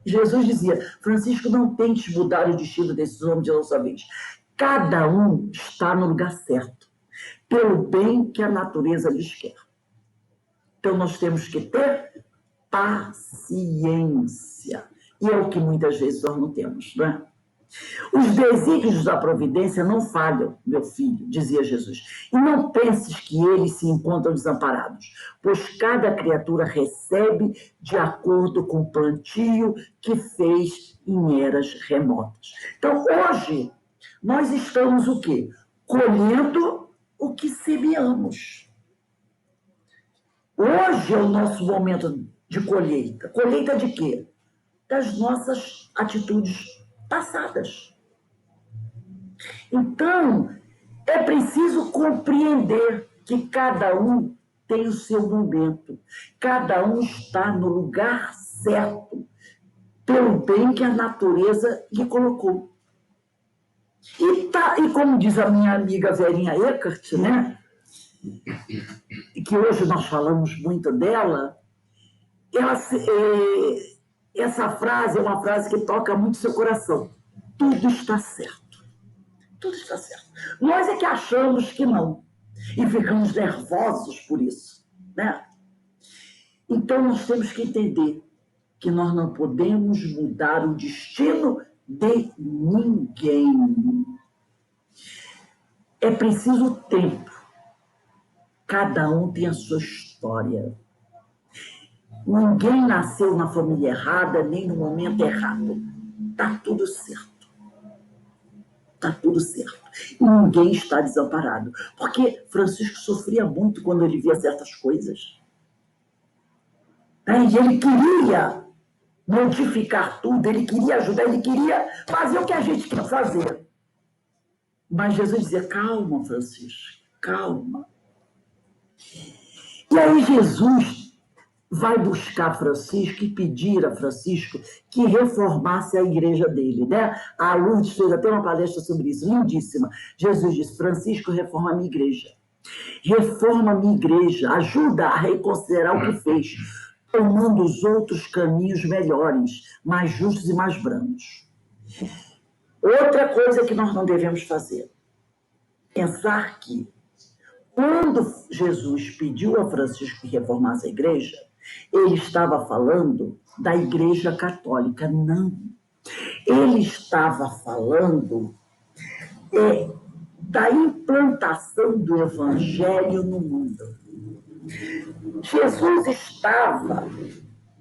Jesus dizia, Francisco, não tente mudar o destino desses homens de uma só vez. Cada um está no lugar certo, pelo bem que a natureza lhes quer. Então, nós temos que ter paciência. E é o que muitas vezes nós não temos, não é? Os desígnios da providência não falham, meu filho, dizia Jesus. E não penses que eles se encontram desamparados, pois cada criatura recebe de acordo com o plantio que fez em eras remotas. Então, hoje, nós estamos o quê? Colhendo o que semeamos. Hoje é o nosso momento de colheita. Colheita de quê? Das nossas atitudes passadas. Então, é preciso compreender que cada um tem o seu momento, cada um está no lugar certo, pelo bem que a natureza lhe colocou. E como diz a minha amiga Verinha Eckert, né, que hoje nós falamos muito dela, essa frase é uma frase que toca muito seu coração. Tudo está certo. Tudo está certo. Nós é que achamos que não. E ficamos nervosos por isso, né? Então, nós temos que entender que nós não podemos mudar o destino de ninguém. É preciso tempo. Cada um tem a sua história. Ninguém nasceu na família errada, nem no momento errado. Está tudo certo. Está tudo certo. E ninguém está desamparado. Porque Francisco sofria muito quando ele via certas coisas. E ele queria modificar tudo, ele queria ajudar, ele queria fazer o que a gente quer fazer. Mas Jesus dizia, calma, Francisco, calma. E aí Jesus vai buscar Francisco e pedir a Francisco que reformasse a igreja dele, né? A Lourdes fez até uma palestra sobre isso, lindíssima. Jesus disse, Francisco, reforma a minha igreja. Reforma a minha igreja, ajuda a reconsiderar o que fez, tomando os outros caminhos melhores, mais justos e mais brandos. Outra coisa que nós não devemos fazer, pensar que quando Jesus pediu a Francisco que reformasse a igreja, ele estava falando da Igreja Católica. Não. Ele estava falando da implantação do Evangelho no mundo. Jesus estava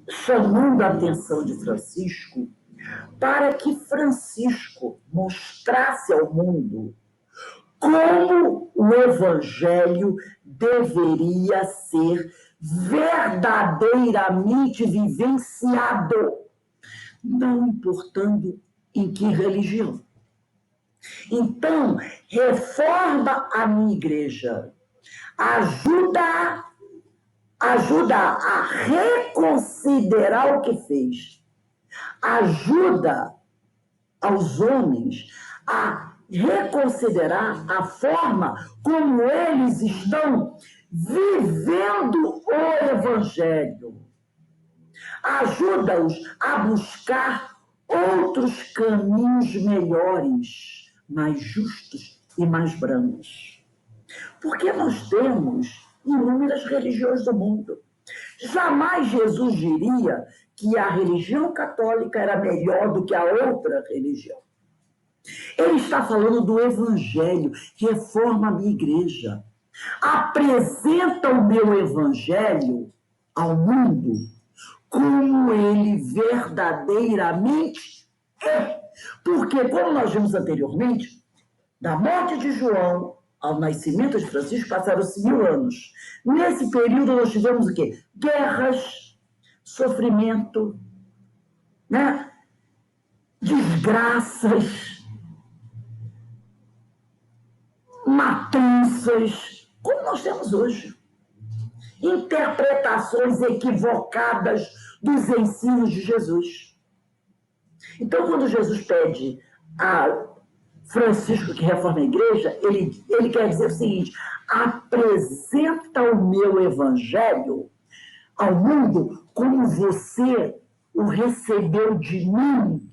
chamando a atenção de Francisco para que Francisco mostrasse ao mundo como o Evangelho deveria ser verdadeiramente vivenciado, não importando em que religião. Então, reforma a minha igreja, ajuda a reconsiderar o que fez, ajuda aos homens a reconsiderar a forma como eles estão vivendo o Evangelho. Ajuda-os a buscar outros caminhos melhores, mais justos e mais brandos. Porque nós temos inúmeras religiões do mundo. Jamais Jesus diria que a religião católica era melhor do que a outra religião. Ele está falando do Evangelho. Reforma a minha igreja. Apresenta o meu Evangelho ao mundo como ele verdadeiramente é. Porque, como nós vimos anteriormente, da morte de João ao nascimento de Francisco passaram-se 1000 anos. Nesse período nós tivemos o quê? Guerras, sofrimento, né? Desgraças, matanças, como nós temos hoje. Interpretações equivocadas dos ensinos de Jesus. Então, quando Jesus pede a Francisco que reforma a igreja, ele quer dizer o seguinte: apresenta o meu evangelho ao mundo como você o recebeu de mim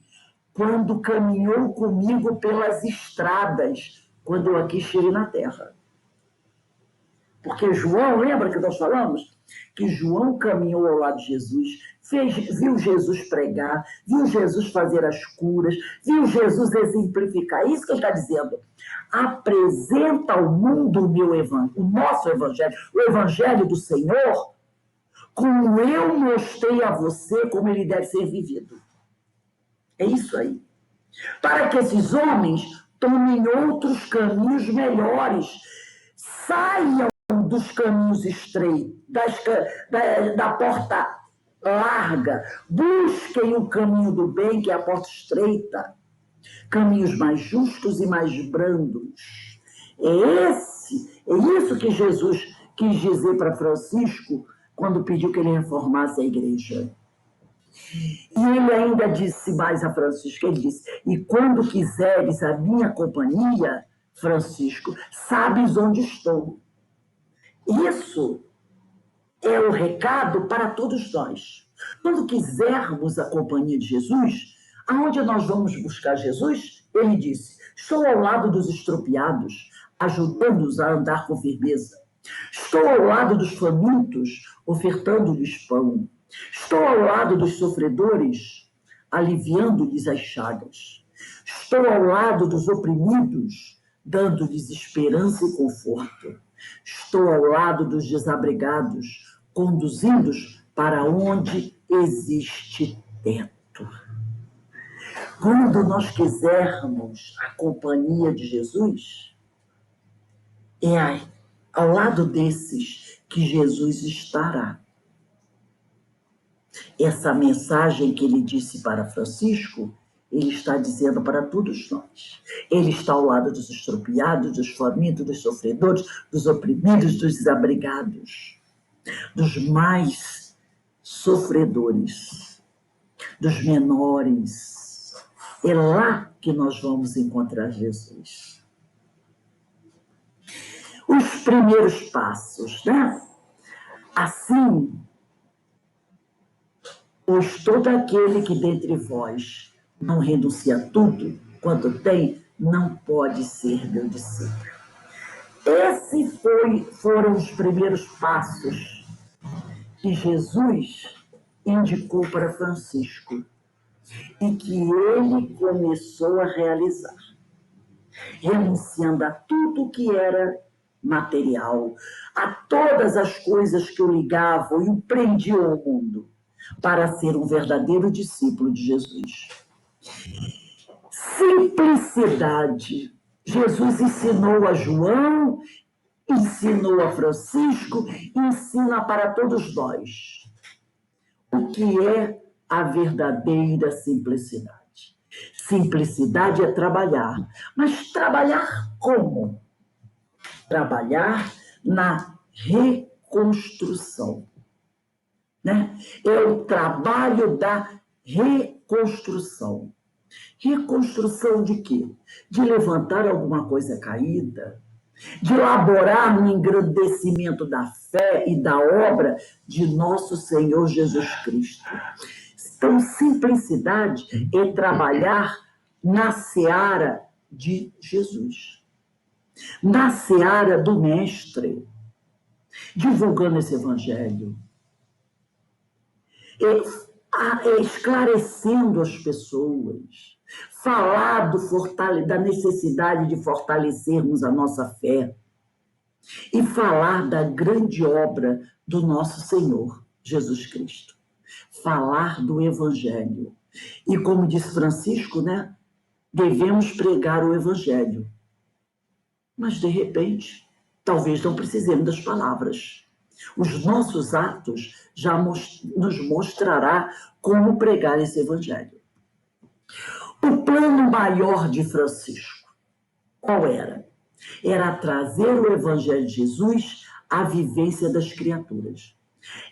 quando caminhou comigo pelas estradas, quando eu aqui estive na terra. Porque João, lembra que nós falamos? Que João caminhou ao lado de Jesus, viu Jesus pregar, viu Jesus fazer as curas, viu Jesus exemplificar. Isso que ele está dizendo. Apresenta ao mundo o nosso evangelho, o evangelho do Senhor, como eu mostrei a você como ele deve ser vivido. É isso aí. Para que esses homens tomem outros caminhos melhores, saiam dos caminhos estreitos, da porta larga, busquem o caminho do bem, que é a porta estreita, caminhos mais justos e mais brandos. É isso que Jesus quis dizer para Francisco quando pediu que ele reformasse a igreja. E ele ainda disse mais a Francisco, ele disse: e quando quiseres a minha companhia, Francisco, sabes onde estou. Isso é o recado para todos nós. Quando quisermos a companhia de Jesus, aonde nós vamos buscar Jesus? Ele disse: estou ao lado dos estropiados, ajudando-os a andar com firmeza. Estou ao lado dos famintos, ofertando-lhes pão. Estou ao lado dos sofredores, aliviando-lhes as chagas. Estou ao lado dos oprimidos, dando-lhes esperança e conforto. Estou ao lado dos desabrigados, conduzindo-os para onde existe teto. Quando nós quisermos a companhia de Jesus, é ao lado desses que Jesus estará. Essa mensagem que ele disse para Francisco, ele está dizendo para todos nós. Ele está ao lado dos estropiados, dos famintos, dos sofredores, dos oprimidos, dos desabrigados, dos mais sofredores, dos menores. É lá que nós vamos encontrar Jesus. Os primeiros passos, né? Assim, pois todo aquele que dentre vós não renuncia a tudo quanto tem, não pode ser meu discípulo. Esses foram os primeiros passos que Jesus indicou para Francisco e que ele começou a realizar, renunciando a tudo que era material, a todas as coisas que o ligavam e o prendiam ao mundo, para ser um verdadeiro discípulo de Jesus. Simplicidade. Jesus ensinou a João, ensinou a Francisco, ensina para todos nós o que é a verdadeira simplicidade. Simplicidade é trabalhar, mas trabalhar como? Trabalhar na reconstrução, né? É o trabalho da reconstrução. Reconstrução de quê? De levantar alguma coisa caída, de elaborar um engrandecimento da fé e da obra de nosso Senhor Jesus Cristo. Então, simplicidade é trabalhar na seara de Jesus, na seara do Mestre, divulgando esse evangelho, esclarecendo as pessoas, falar da necessidade de fortalecermos a nossa fé e falar da grande obra do nosso Senhor Jesus Cristo. Falar do evangelho. E como disse Francisco, né, devemos pregar o evangelho. Mas, de repente, talvez não precisemos das palavras. Os nossos atos já nos mostrará como pregar esse evangelho. O plano maior de Francisco, qual era? Era trazer o evangelho de Jesus à vivência das criaturas.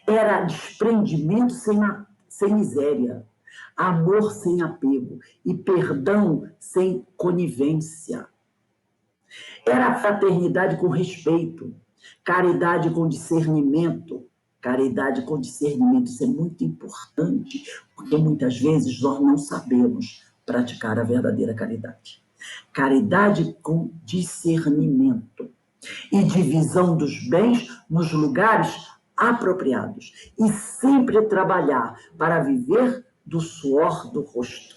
Era desprendimento sem miséria, amor sem apego e perdão sem conivência. Era fraternidade com respeito, caridade com discernimento. Caridade com discernimento, isso é muito importante, porque muitas vezes nós não sabemos praticar a verdadeira caridade. Caridade com discernimento e divisão dos bens nos lugares apropriados e sempre trabalhar para viver do suor do rosto.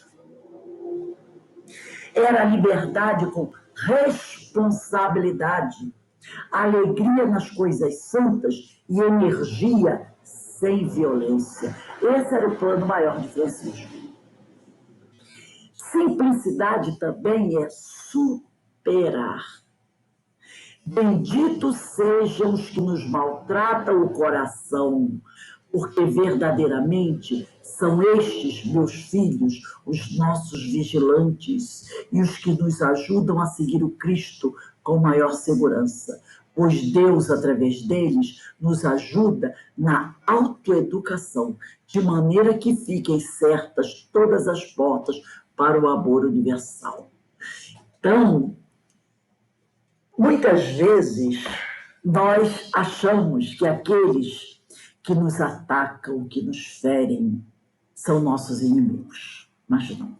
Era liberdade com responsabilidade, alegria nas coisas santas e energia sem violência. Esse era o plano maior de Francisco. Simplicidade também é superar. Benditos sejam os que nos maltratam o coração, porque verdadeiramente são estes, meus filhos, os nossos vigilantes e os que nos ajudam a seguir o Cristo com maior segurança, pois Deus, através deles, nos ajuda na autoeducação, de maneira que fiquem certas todas as portas para o amor universal. Então, muitas vezes, nós achamos que aqueles que nos atacam, que nos ferem, são nossos inimigos. Mas não.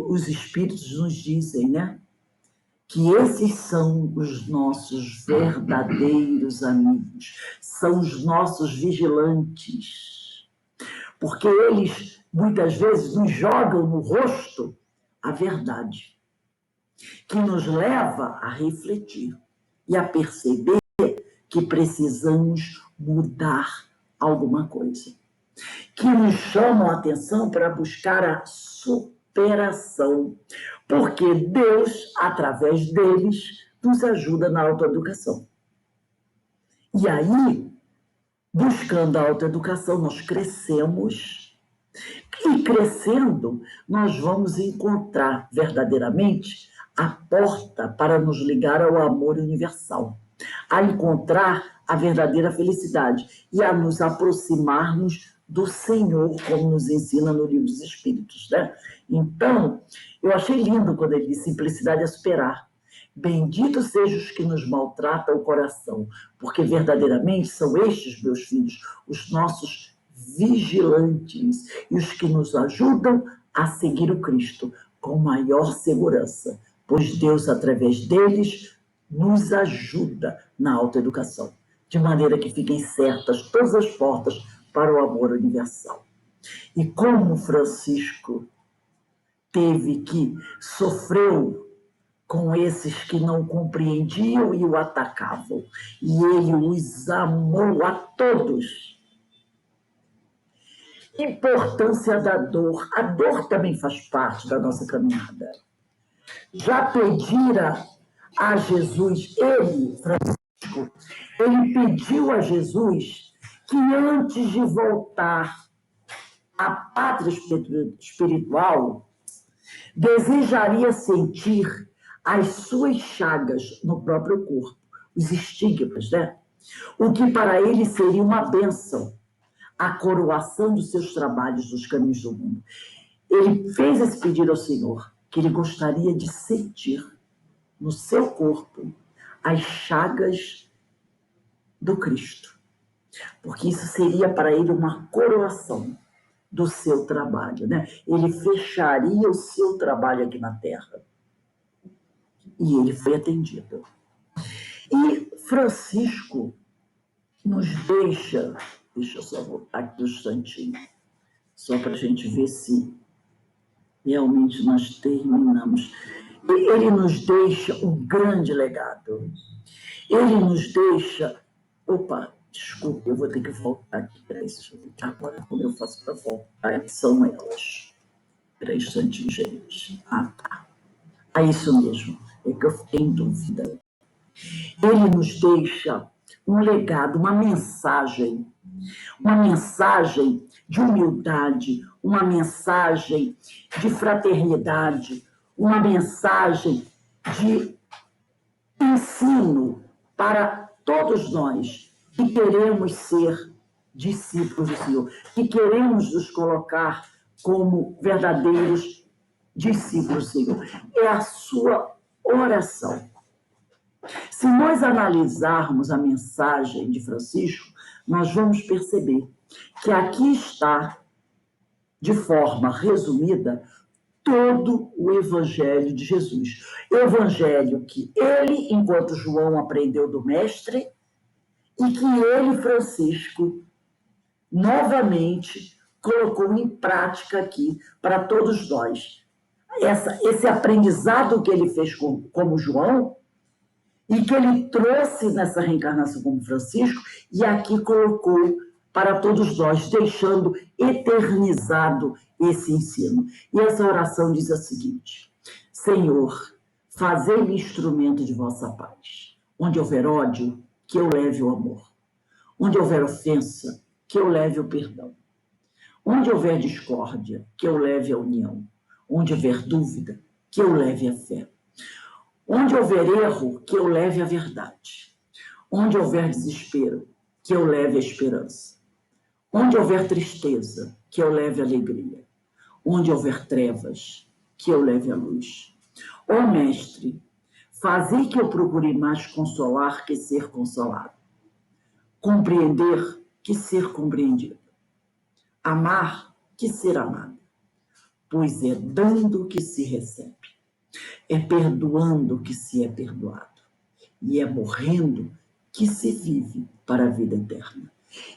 Os espíritos nos dizem, né, que esses são os nossos verdadeiros amigos, são os nossos vigilantes, porque eles, muitas vezes, nos jogam no rosto a verdade, que nos leva a refletir e a perceber que precisamos mudar alguma coisa, que nos chamam a atenção para buscar a superação, porque Deus, através deles, nos ajuda na autoeducação. E aí, buscando a autoeducação, nós crescemos, e crescendo, nós vamos encontrar verdadeiramente a porta para nos ligar ao amor universal, a encontrar a verdadeira felicidade e a nos aproximarmos do Senhor, como nos ensina no Livro dos Espíritos, né? Então, eu achei lindo quando ele diz: simplicidade é superar. Benditos sejam os que nos maltratam o coração, porque verdadeiramente são estes, meus filhos, os nossos vigilantes e os que nos ajudam a seguir o Cristo com maior segurança, pois Deus, através deles, nos ajuda na autoeducação. de maneira que fiquem certas todas as portas para o amor universal. E como Francisco sofreu com esses que não compreendiam e o atacavam, e ele os amou a todos. Importância da dor. A dor também faz parte da nossa caminhada. Já pedira a Jesus, Francisco, ele pediu a Jesus que antes de voltar à pátria espiritual, desejaria sentir as suas chagas no próprio corpo, os estigmas, né? O que para ele seria uma bênção, a coroação dos seus trabalhos nos caminhos do mundo. Ele fez esse pedido ao Senhor, que ele gostaria de sentir no seu corpo as chagas do Cristo, porque isso seria para ele uma coroação do seu trabalho, né? Ele fecharia o seu trabalho aqui na Terra. E ele foi atendido. E Francisco nos deixa eu só voltar aqui um instantinho, só para a gente ver se realmente nós terminamos. Ele nos deixa um grande legado. Ele nos deixa... Opa, desculpe, eu vou ter que voltar aqui. Peraí, deixa eu ver agora como eu faço para voltar. São elas. Peraí, instantinho, gente. Ah, tá. É isso mesmo. É que eu fiquei em dúvida. Ele nos deixa um legado, uma mensagem de humildade, uma mensagem de fraternidade, uma mensagem de ensino para todos nós que queremos ser discípulos do Senhor, que queremos nos colocar como verdadeiros discípulos do Senhor. É a sua oração. Se nós analisarmos a mensagem de Francisco, nós vamos perceber que aqui está, de forma resumida, todo o Evangelho de Jesus. Evangelho que ele, enquanto João, aprendeu do Mestre, e que ele, Francisco, novamente colocou em prática aqui para todos nós. Esse aprendizado que ele fez como João, e que ele trouxe nessa reencarnação como Francisco, e aqui colocou para todos nós, deixando eternizado esse ensino. E essa oração diz a seguinte: Senhor, fazei-me instrumento de vossa paz. Onde houver ódio, que eu leve o amor. Onde houver ofensa, que eu leve o perdão. Onde houver discórdia, que eu leve a união. Onde houver dúvida, que eu leve a fé. Onde houver erro, que eu leve a verdade. Onde houver desespero, que eu leve a esperança. Onde houver tristeza, que eu leve a alegria. Onde houver trevas, que eu leve a luz. Ó Mestre, fazei que eu procure mais consolar que ser consolado. Compreender que ser compreendido. Amar que ser amado. Pois é dando que se recebe. É perdoando que se é perdoado. E é morrendo que se vive para a vida eterna.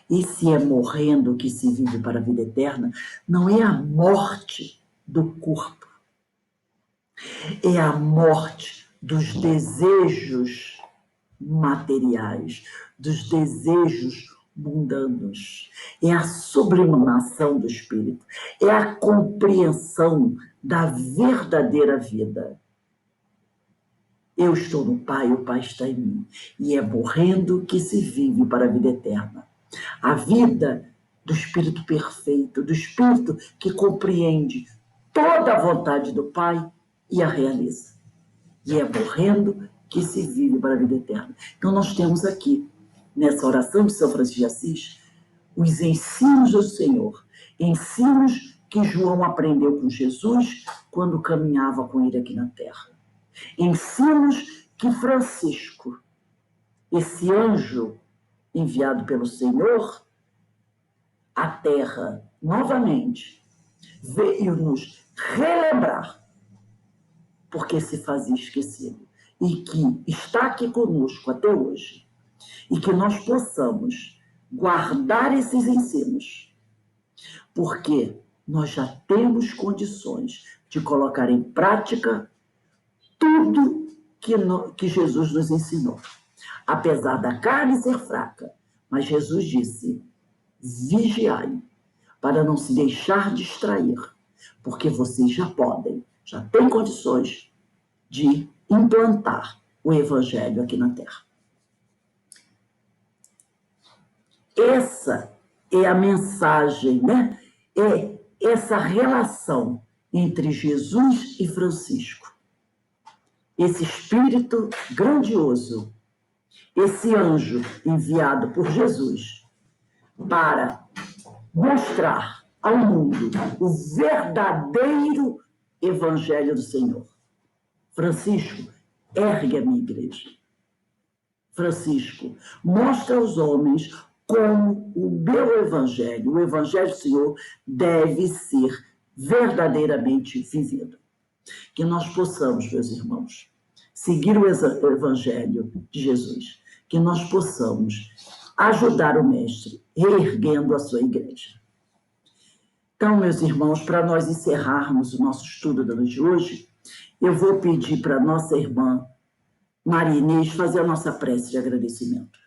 E se é morrendo que se vive para a vida eterna, não é a morte do corpo. É a morte dos desejos materiais, dos desejos mundanos. É a sublimação do espírito. É a compreensão da verdadeira vida. Eu estou no Pai, o Pai está em mim. E é morrendo que se vive para a vida eterna. A vida do Espírito perfeito, do Espírito que compreende toda a vontade do Pai e a realiza. E é morrendo que se vive para a vida eterna. Então nós temos aqui, nessa oração de São Francisco de Assis, os ensinos do Senhor. Ensinos que João aprendeu com Jesus quando caminhava com ele aqui na Terra. Ensinos que Francisco, esse anjo enviado pelo Senhor à Terra novamente, veio nos relembrar, porque se fazia esquecido, e que está aqui conosco até hoje, e que nós possamos guardar esses ensinos, porque nós já temos condições de colocar em prática tudo que Jesus nos ensinou. Apesar da carne ser fraca, mas Jesus disse: vigiai, para não se deixar distrair, porque vocês já têm condições de implantar o Evangelho aqui na Terra. Essa é a mensagem, né? É essa relação entre Jesus e Francisco. Esse espírito grandioso, esse anjo enviado por Jesus para mostrar ao mundo o verdadeiro Evangelho do Senhor. Francisco, ergue a minha igreja. Francisco, mostra aos homens como o meu Evangelho, o Evangelho do Senhor, deve ser verdadeiramente vivido. Que nós possamos, meus irmãos, seguir o Evangelho de Jesus, que nós possamos ajudar o Mestre, reerguendo a sua igreja. Então, meus irmãos, para nós encerrarmos o nosso estudo da noite de hoje, eu vou pedir para a nossa irmã Maria Inês fazer a nossa prece de agradecimento.